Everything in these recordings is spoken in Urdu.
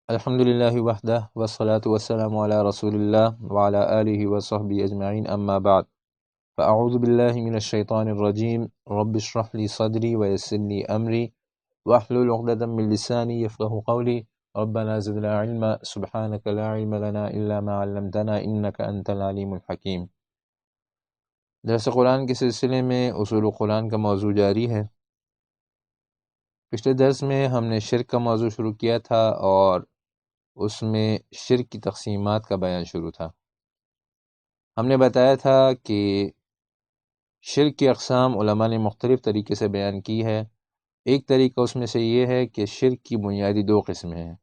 الحمد للہ وحدہ والصلاة والسلام علی رسول اللہ وعلی آلہ وصحبہ اجمعین اما بعد فاعوذ باللہ من الشیطان الرجیم رب اشرح لی صدری ویسر لی امری واحلل عقدۃ من لسانی یفقہوا قولی ربنا زدنا علما سبحانک لا علم لنا الا ما علمتنا انک انت العلیم الحکیم۔ درس قرآن کے سلسلے میں اصول قرآن کا موضوع جاری ہے۔ پچھلے درس میں ہم نے شرک کا موضوع شروع کیا تھا اور اس میں شرک کی تقسیمات کا بیان شروع تھا۔ ہم نے بتایا تھا کہ شرک کی اقسام علماء نے مختلف طریقے سے بیان کی ہے۔ ایک طریقہ اس میں سے یہ ہے کہ شرک کی بنیادی دو قسمیں ہیں،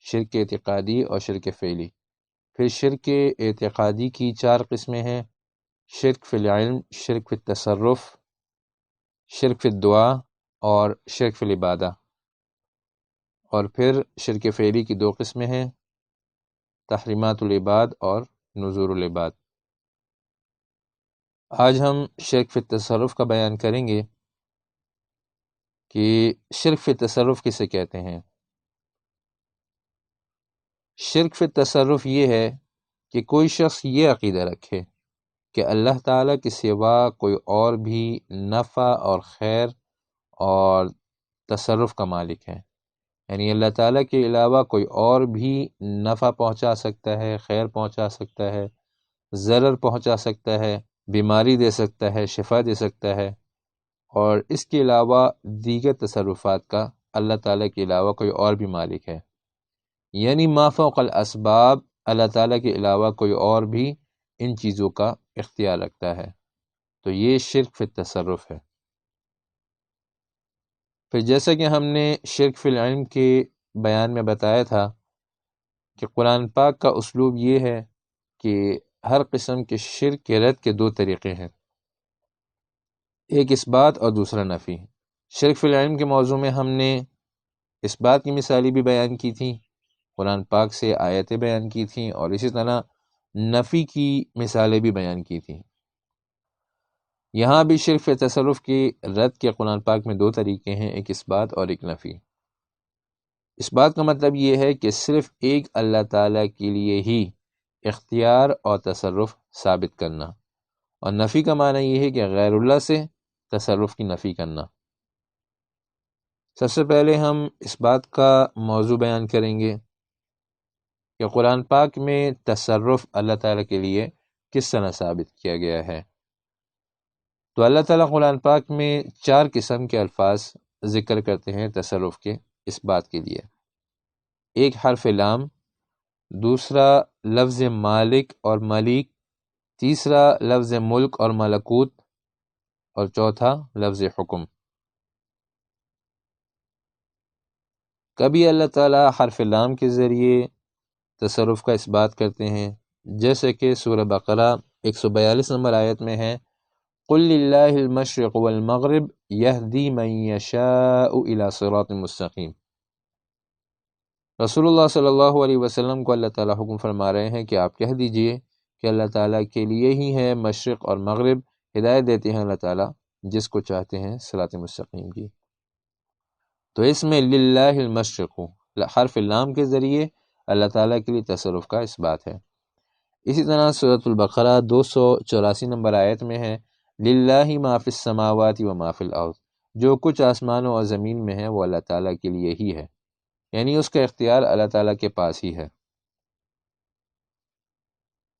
شرک اعتقادی اور شرک فعلی۔ پھر شرک اعتقادی کی چار قسمیں ہیں، شرک فی العلم، شرک فی التصرف، شرک فی الدعا اور شرک فی العبادہ۔ اور پھر شرک فعلی کی دو قسمیں ہیں، تحریمات العباد اور نذور العباد۔ آج ہم شرک فی التصرف کا بیان کریں گے کہ شرک فی التصرف کسے کہتے ہیں۔ شرک فی التصرف یہ ہے کہ کوئی شخص یہ عقیدہ رکھے کہ اللہ تعالیٰ کے سوا کوئی اور بھی نفع اور خیر اور تصرف کا مالک ہے، یعنی اللہ تعالیٰ کے علاوہ کوئی اور بھی نفع پہنچا سکتا ہے، خیر پہنچا سکتا ہے، ضرر پہنچا سکتا ہے، بیماری دے سکتا ہے، شفا دے سکتا ہے، اور اس کے علاوہ دیگر تصرفات کا اللہ تعالیٰ کے علاوہ کوئی اور بھی مالک ہے، یعنی ما فوق الاسباب اللہ تعالیٰ کے علاوہ کوئی اور بھی ان چیزوں کا اختیار رکھتا ہے، تو یہ شرک فی التصرف ہے۔ پھر جیسا کہ ہم نے شرک فی العلم کے بیان میں بتایا تھا کہ قرآن پاک کا اسلوب یہ ہے کہ ہر قسم کے شرک کے رد کے دو طریقے ہیں، ایک اس بات اور دوسرا نفی۔ شرک فی العلم کے موضوع میں ہم نے اس بات کی مثالیں بھی بیان کی تھیں، قرآن پاک سے آیتیں بیان کی تھیں، اور اسی طرح نفی کی مثالیں بھی بیان کی تھیں۔ یہاں بھی شرک فی تصرف کی رد کے قرآن پاک میں دو طریقے ہیں، ایک اس بات اور ایک نفی۔ اس بات کا مطلب یہ ہے کہ صرف ایک اللہ تعالیٰ کے لیے ہی اختیار اور تصرف ثابت کرنا، اور نفی کا معنی یہ ہے کہ غیر اللہ سے تصرف کی نفی کرنا۔ سب سے پہلے ہم اس بات کا موضوع بیان کریں گے کہ قرآن پاک میں تصرف اللہ تعالیٰ کے لیے کس طرح ثابت کیا گیا ہے۔ تو اللہ تعالیٰ قرآن پاک میں چار قسم کے الفاظ ذکر کرتے ہیں تصرف کے اس بات کے لیے، ایک حرف لام، دوسرا لفظ مالک اور ملیک، تیسرا لفظ ملک اور ملکوت، اور چوتھا لفظ حکم۔ کبھی اللہ تعالیٰ حرف لام کے ذریعے تصرف کا اس بات کرتے ہیں، جیسے کہ سورہ بقرہ 142 نمبر آیت میں ہے، قل للہ المشرق والمغرب یہدی من یشاء الی صراط مستقیم۔ رسول اللہ صلی اللہ علیہ وسلم کو اللہ تعالیٰ حکم فرما رہے ہیں کہ آپ کہہ دیجئے کہ اللہ تعالیٰ کے لیے ہی ہے مشرق اور مغرب، ہدایت دیتے ہیں اللہ تعالیٰ جس کو چاہتے ہیں صراط مستقیم کی۔ تو اس میں للہ المشرق حرف لام کے ذریعے اللہ تعالیٰ کے لیے تصرف کا اس بات ہے۔ اسی طرح سورۃ البقرہ 284 نمبر آیت میں ہے، للہ ما فی السماوات و ما فی الارض، جو کچھ آسمانوں اور زمین میں ہے وہ اللہ تعالیٰ کے لیے ہی ہے، یعنی اس کا اختیار اللہ تعالیٰ کے پاس ہی ہے۔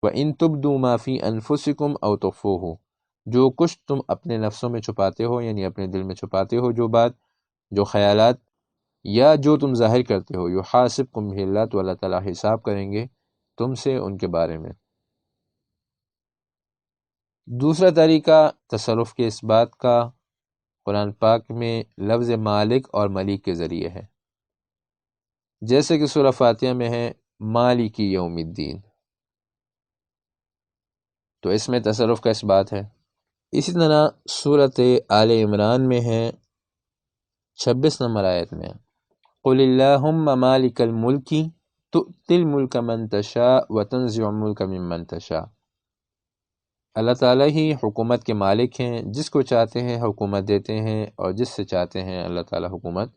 وَإِن تُبْدُوا مَا فِي أَنفُسِكُمْ أَوْ تُخْفُوهُ، جو کچھ تم اپنے نفسوں میں چھپاتے ہو، یعنی اپنے دل میں چھپاتے ہو، جو بات، جو خیالات، یا جو تم ظاہر کرتے ہو، یحاسبکم بہ اللہ، تو اللہ تعالیٰ حساب کریں گے تم سے ان کے بارے میں۔ دوسرا طریقہ تصرف کے اس بات کا قرآن پاک میں لفظ مالک اور ملیک کے ذریعے ہے، جیسے کہ سورہ فاتحہ میں ہے مالک یوم الدین، تو اس میں تصرف کا اس بات ہے۔ اسی طرح سورۃ آل عمران میں ہے 26 نمبر آیت میں، قل اللہم مالک الملک تؤتی الملک من تشاء وتنزع الملک ممن تشاء، اللہ تعالیٰ ہی حکومت کے مالک ہیں، جس کو چاہتے ہیں حکومت دیتے ہیں، اور جس سے چاہتے ہیں اللہ تعالیٰ حکومت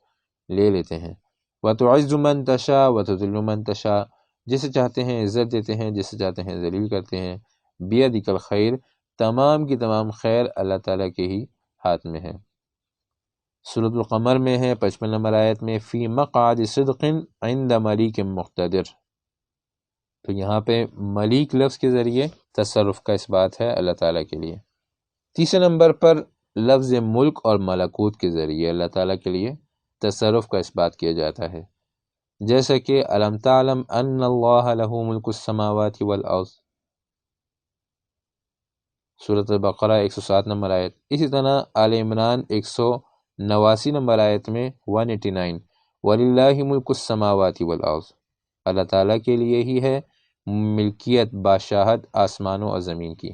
لے لیتے ہیں۔ وَتُعِزُّ مَن تَشَاءُ وَتُذِلُّ مَن تَشَاءُ، جسے چاہتے ہیں عزت دیتے ہیں، جسے چاہتے ہیں ذلیل کرتے ہیں۔ بِیَدِکَ الْخَیْرُ، تمام کی تمام خیر اللہ تعالیٰ کے ہی ہاتھ میں ہے۔ سورۃ القمر میں ہے 55 نمبر آیت میں، فی مقعد صدق عند ملیک مقتدر۔ تو یہاں پہ ملیک لفظ کے ذریعے تصرف کا اس بات ہے اللہ تعالیٰ کے لیے۔ تیسرے نمبر پر لفظ ملک اور ملکوت کے ذریعے اللہ تعالیٰ کے لیے تصرف کا اس بات کیا جاتا ہے، جیسا کہ الم تعلم ان اللہ لہ ملک السماوات والارض، سورۃ البقرہ 107 نمبر آیت۔ اسی طرح آل عمران 189 نمبر آیت میں 189، وَلِلَّهِ مُلْكُ السَّمَاوَاتِ وَالْأَرْضِ، اللہ تعالیٰ کے لیے ہی ہے ملکیت، بادشاہت آسمانوں اور زمین کی۔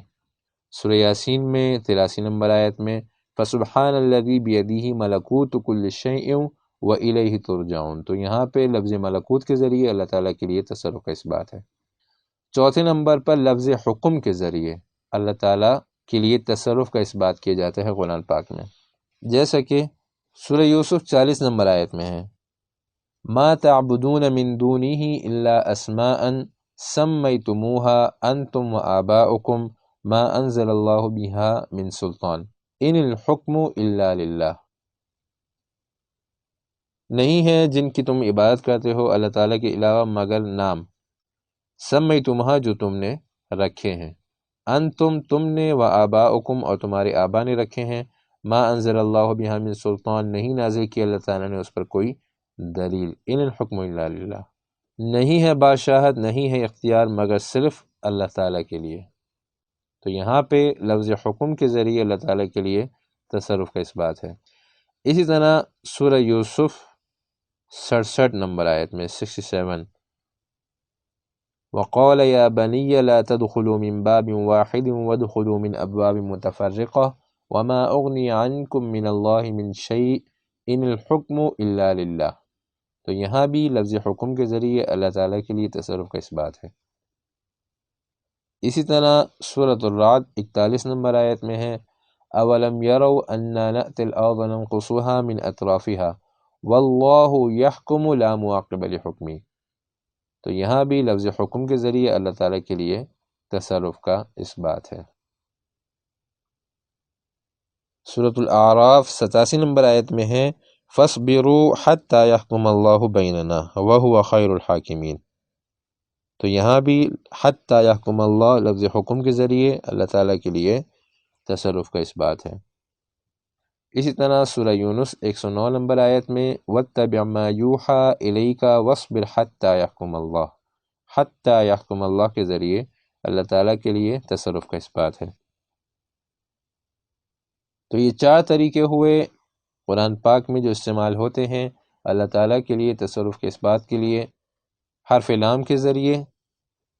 سورہ یاسین میں 83 نمبر آیت میں، فَسُبْحَانَ الَّذِي بِيَدِهِ مَلَكُوتُ كُلِّ شَيْءٍ وَإِلَيْهِ تُرْجَعُونَ۔ تو یہاں پہ لفظ ملکوت کے ذریعے اللہ تعالیٰ کے لیے تصرف کا اس بات ہے۔ چوتھے نمبر پر لفظ حکم کے ذریعے اللہ تعالیٰ کے لیے تصرف کا اس بات کیا جاتا ہے قرآن پاک میں، جیسا کہ سورہ یوسف 40 نمبر آیت میں ہے، ما تعبدون من دونه الا اسماء سمیتموها انتم وآباؤکم ما انزل اللہ بها من سلطان ان الحکم الا للہ۔ نہیں ہے جن کی تم عبادت کرتے ہو اللہ تعالیٰ کے علاوہ مگر نام، سمیتموها جو تم نے رکھے ہیں، تم نے، و آباؤکم اور تمہارے آبا نے رکھے ہیں، ما انزل اللہ بہا من سلطان نہیں نازل کیا اللہ تعالیٰ نے اس پر کوئی دلیل، ان الحکم الا للہ، نہیں ہے بادشاہت، نہیں ہے اختیار مگر صرف اللہ تعالیٰ کے لیے۔ تو یہاں پہ لفظ حکم کے ذریعے اللہ تعالیٰ کے لیے تصرف کا اس بات ہے۔ اسی طرح سورہ یوسف 67 نمبر آیت میں 67، وقال يا بني لا تدخلوا من باب واحد وادخلوا من أبواب متفرقة وما أغني عنكم من الله من شيء إن الحكم إلا لله۔ تو یہاں بھی لفظ حکم کے ذریعے اللہ تعالیٰ کے لیے تصرف کا اس بات ہے۔ اسی طرح سورۃ الرعد 41 نمبر آیت میں ہے، اولم يروا أنا نأتي الأرض ننقصها من أطرافها والله يحكم لا معقب لحكمه۔ تو یہاں بھی لفظ حکم کے ذریعے اللہ تعالیٰ کے لیے تصرف کا اس بات ہے۔ سورۃ الاعراف 87 نمبر آیت میں ہے، فَاصْبِرُوا حَتَّى يَحْكُمَ اللَّهُ بَيْنَنَا وَهُوَ خَيْرُ الْحَاكِمِينَ۔ تو یہاں بھی حَتَّى يَحْكُمَ اللَّهُ لفظ حکم کے ذریعے اللہ تعالیٰ کے لیے تصرف کا اس بات ہے۔ اسی طرح سورہ یونس 109 نمبر آیت میں، وَاتَّبِعْ مَا يُوحَىٰ إِلَيْكَ وَاصْبِرْ حَتَّى يَحْكُمَ اللَّهُ، حَتَّى يَحْكُمَ اللَّهُ کے ذریعے اللہ تعالیٰ کے لیے تصرف کا اس بات ہے۔ تو یہ 4 طریقے ہوئے قرآن پاک میں جو استعمال ہوتے ہیں اللہ تعالیٰ کے لیے تصرف کے اس بات کے لیے، حرف لام کے ذریعے،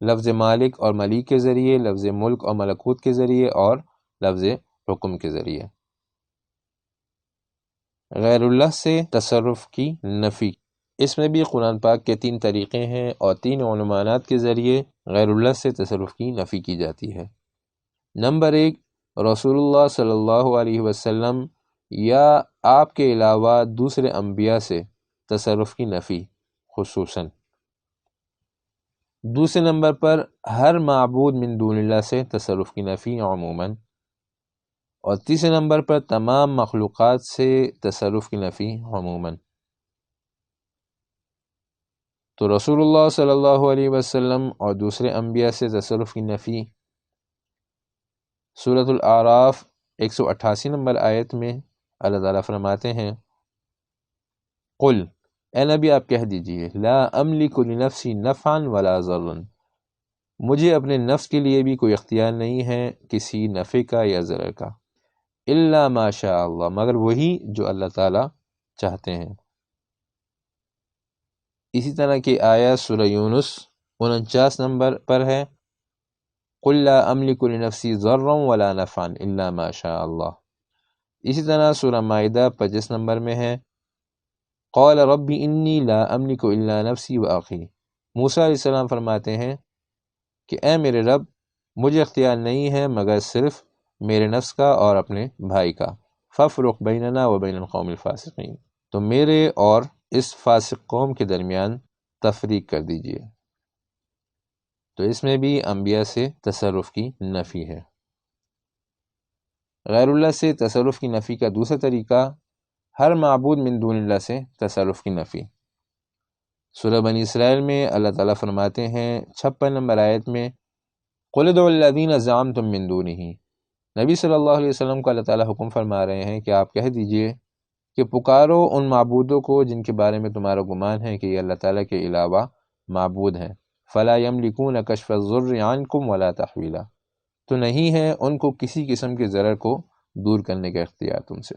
لفظ مالک اور ملیک کے ذریعے، لفظ ملک اور ملکوت کے ذریعے، اور لفظ حکم کے ذریعے۔ غیر اللہ سے تصرف کی نفی، اس میں بھی قرآن پاک کے 3 طریقے ہیں اور 3 عنوانات کے ذریعے غیر اللہ سے تصرف کی نفی کی جاتی ہے۔ نمبر 1، رسول اللہ صلی اللہ علیہ وسلم یا آپ کے علاوہ دوسرے انبیاء سے تصرف کی نفی خصوصاً۔ دوسرے نمبر پر ہر معبود من دون اللہ سے تصرف کی نفی عموماً، اور تیسرے نمبر پر تمام مخلوقات سے تصرف کی نفی عموماً۔ تو رسول اللہ صلی اللہ علیہ وسلم اور دوسرے انبیاء سے تصرف کی نفی، سورۃ الاعراف 188 نمبر آیت میں اللہ تعالیٰ فرماتے ہیں، قل، اے نبی آپ کہہ دیجئے، لا املک لنفسی نفعا ولا ضرا، مجھے اپنے نفس کے لیے بھی کوئی اختیار نہیں ہے کسی نفع کا یا ضرر کا، الا ما شاء اللہ، مگر وہی جو اللہ تعالیٰ چاہتے ہیں۔ اسی طرح کی آیت سورہ یونس 49 نمبر پر ہے، قل لا املک لنفسی ضرا ولا نفعا الا ما شاء اللہ۔ اسی طرح سورہ مائدہ 25 نمبر میں ہے، قال رب انی لا املک الا نفسی واخی، موسیٰ علیہ السلام فرماتے ہیں کہ اے میرے رب، مجھے اختیار نہیں ہے مگر صرف میرے نفس کا اور اپنے بھائی کا، فافرق بیننا و بین القوم الفاسقین، تو میرے اور اس فاسق قوم کے درمیان تفریق کر دیجیے۔ تو اس میں بھی انبیاء سے تصرف کی نفی ہے۔ غیر اللہ سے تصرف کی نفی کا دوسرا طریقہ ہر معبود من دون اللہ سے تصرف کی نفی۔ سورہ بنی اسرائیل میں اللہ تعالیٰ فرماتے ہیں 56 نمبر آیت میں قُلِ ادْعُوا الَّذِينَ زَعَمْتُم مِّن دُونِهِ۔ نبی صلی اللہ علیہ وسلم کو اللہ تعالیٰ حکم فرما رہے ہیں کہ آپ کہہ دیجئے کہ پکارو ان معبودوں کو جن کے بارے میں تمہارا گمان ہے کہ یہ اللہ تعالیٰ کے علاوہ معبود ہیں۔ فَلَا يَمْلِكُونَ كَشْفَ الضُّرِّ عَنْكُمْ وَلَا تَحْوِيلًا، تو نہیں ہے ان کو کسی قسم کے ضرر کو دور کرنے کا اختیار تم سے۔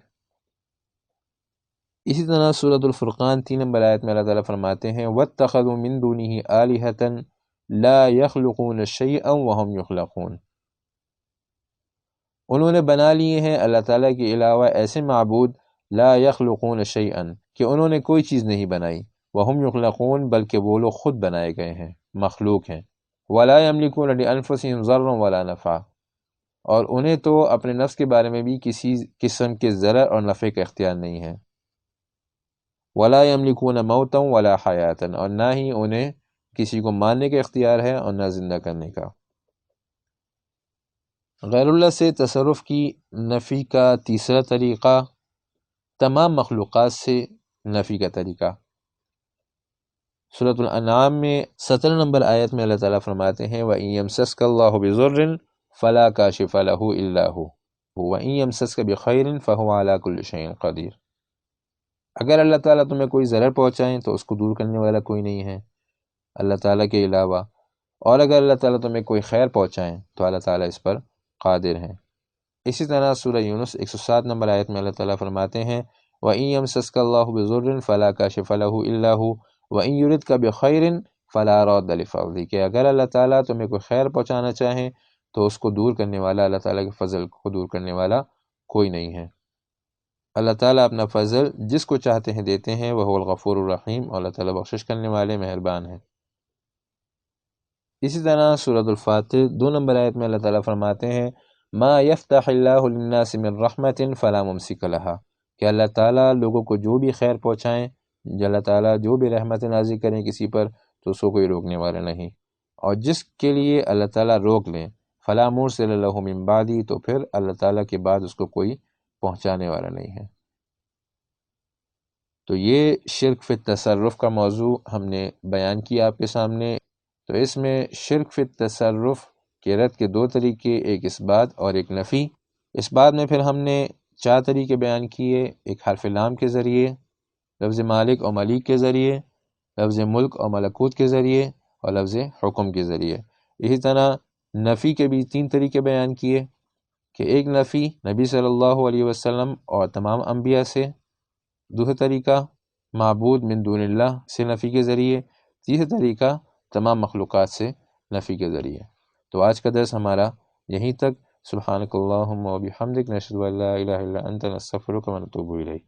اسی طرح سورۃ الفرقان 3 نمبر آیت میں اللہ تعالیٰ فرماتے ہیں وَاتَّخَذُوا مِن دُونِهِ آلِهَةً لَا يَخْلُقُونَ شَيْئًا وَهُمْ يُخْلَقُونَ، انہوں نے بنا لیے ہیں اللہ تعالیٰ کے علاوہ ایسے معبود لا يخلقون شيئا کہ انہوں نے کوئی چیز نہیں بنائی، وَهُمْ يُخْلَقُونَ بلکہ وہ لوگ خود بنائے گئے ہیں، مخلوق ہیں، وَلَا يَمْلِكُونَ لِأَنفُسِهِمْ ضَرًّا وَلَا نَفْعًا، اور انہیں تو اپنے نفس کے بارے میں بھی کسی قسم کے ضرر اور نفع کا اختیار نہیں ہے، وَلَا يَمْلِكُونَ مَوْتًا وَلَا حَيَاةً، اور نہ ہی انہیں کسی کو مارنے کا اختیار ہے اور نہ زندہ کرنے کا۔ غیر اللہ سے تصرف کی نفی کا تیسرا طریقہ تمام مخلوقات سے نفی کا طریقہ۔ سورۃ الانعام میں 17 نمبر آیت میں اللہ تعالیٰ فرماتے ہیں وَإِن يَمْسَسْكَ اللَّهُ بِضُرٍّ فَلَا كَاشِفَ لَهُ إِلَّا هُوَ وَإِن يَمْسَسْكَ بِخَيْرٍ فَهُوَ عَلَى كُلِّ شَيْءٍ قَدِيرٌ، اگر اللہ تعالیٰ تمہیں کوئی ضرر پہنچائیں تو اس کو دور کرنے والا کوئی نہیں ہے اللہ تعالیٰ کے علاوہ، اور اگر اللہ تعالیٰ تمہیں کوئی خیر پہنچائیں تو اللہ تعالیٰ اس پر قادر ہیں۔ اسی طرح سورہ یونس 107 نمبر آیت میں اللہ تعالیٰ فرماتے ہیں وَإِن يَمْسَسْكَ اللَّهُ بِضُرٍّ فَلَا كَاشِفَ لَهُ إِلَّا هُوَ وَإِن يُرِدْكَ بِخَيْرٍ فَلَا رَادَّ لِفَضْلِهِ، کہ اگر اللہ تعالیٰ تمہیں کوئی خیر پہنچانا چاہیں تو اس کو دور کرنے والا، اللہ تعالیٰ کے فضل کو دور کرنے والا کوئی نہیں ہے۔ اللہ تعالیٰ اپنا فضل جس کو چاہتے ہیں دیتے ہیں، وہ الغفور الرحیم، اور اللہ تعالیٰ بخشش کرنے والے مہربان ہیں۔ اسی طرح سورۃ الفاتر 2 نمبر آیت میں اللہ تعالیٰ فرماتے ہیں ما يفتح اللہ للناس من رحمت فلا ممسک لها، کہ اللہ تعالیٰ لوگوں کو جو بھی خیر پہنچائیں، اللہ تعالیٰ جو بھی رحمت نازل کریں کسی پر تو اس کو کوئی روکنے والا نہیں، اور جس کے لیے اللہ تعالیٰ روک لیں فلا مرسل له من بعدی، تو پھر اللہ تعالیٰ کے بعد اس کو کوئی پہنچانے والا نہیں ہے۔ تو یہ شرک فی التصرف کا موضوع ہم نے بیان کیا آپ کے سامنے۔ تو اس میں شرک فی التصرف کے رد کے 2 طریقے، ایک اثبات اور ایک نفی۔ اثبات میں پھر ہم نے 4 طریقے بیان کیے، ایک حرف لام کے ذریعے، لفظ مالک اور ملیک کے ذریعے، لفظ ملک اور ملکوت کے ذریعے، اور لفظ حکم کے ذریعے۔ اسی طرح نفی کے بھی 3 طریقے بیان کیے کہ ایک نفی نبی صلی اللہ علیہ وسلم اور تمام انبیاء سے، دوسرا طریقہ معبود من دون اللہ سے نفی کے ذریعے، تیسرا طریقہ تمام مخلوقات سے نفی کے ذریعے۔ تو آج کا درس ہمارا یہیں تک۔ سبحانک اللہم و بحمدک، نشہد ان لا الہ الا انت، نستغفرک و نتوب الیک۔